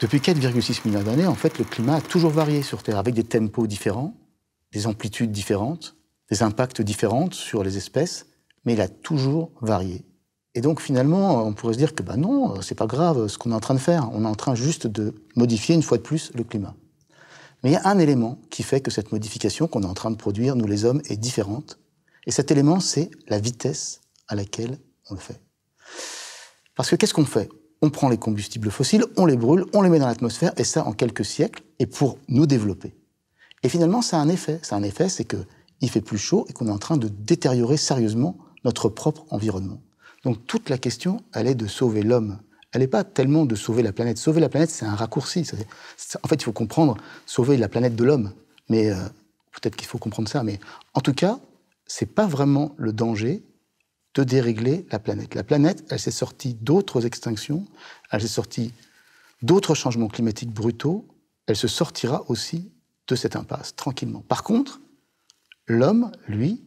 Depuis 4,6 milliards d'années, en fait, le climat a toujours varié sur Terre, avec des tempos différents, des amplitudes différentes, des impacts différents sur les espèces, mais il a toujours varié. Et donc, finalement, on pourrait se dire que non, c'est pas grave ce qu'on est en train de faire. On est en train juste de modifier une fois de plus le climat. Mais il y a un élément qui fait que cette modification qu'on est en train de produire, nous les hommes, est différente. Et cet élément, c'est la vitesse à laquelle on le fait. Parce que qu'est-ce qu'on fait ? On prend les combustibles fossiles, on les brûle, on les met dans l'atmosphère, et ça en quelques siècles, et pour nous développer. Et finalement, ça a un effet. Ça a un effet, c'est qu'il fait plus chaud et qu'on est en train de détériorer sérieusement notre propre environnement. Donc toute la question, elle est de sauver l'homme. Elle n'est pas tellement de sauver la planète. Sauver la planète, c'est un raccourci. En fait, il faut comprendre sauver la planète de l'homme. Mais peut-être qu'il faut comprendre ça. Mais en tout cas, c'est pas vraiment le danger de dérégler la planète. La planète, elle s'est sortie d'autres extinctions, elle s'est sortie d'autres changements climatiques brutaux, elle se sortira aussi de cette impasse, tranquillement. Par contre, l'homme, lui,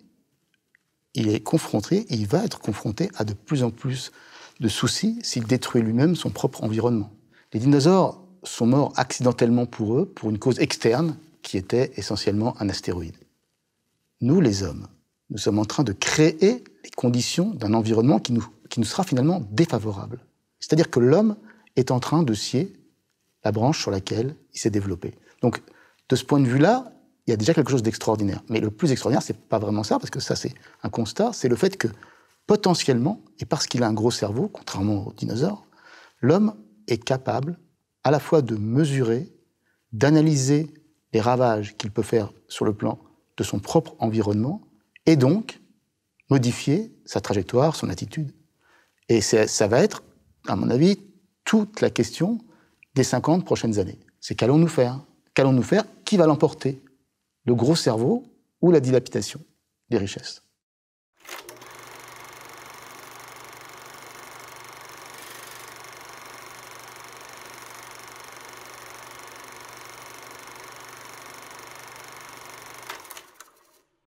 il est confronté, il va être confronté à de plus en plus de soucis s'il détruit lui-même son propre environnement. Les dinosaures sont morts accidentellement pour eux, pour une cause externe, qui était essentiellement un astéroïde. Nous, les hommes, nous sommes en train de créer les conditions d'un environnement qui nous sera finalement défavorable. C'est-à-dire que l'homme est en train de scier la branche sur laquelle il s'est développé. Donc, de ce point de vue-là, il y a déjà quelque chose d'extraordinaire. Mais le plus extraordinaire, c'est pas vraiment ça, parce que ça, c'est un constat, c'est le fait que, potentiellement, et parce qu'il a un gros cerveau, contrairement aux dinosaures, l'homme est capable à la fois de mesurer, d'analyser les ravages qu'il peut faire sur le plan de son propre environnement, et donc modifier sa trajectoire, son attitude. Et ça va être, à mon avis, toute la question des 50 prochaines années. C'est qu'allons-nous faire ? Qu'allons-nous faire ? Qui va l'emporter ? Le gros cerveau ou la dilapidation des richesses ?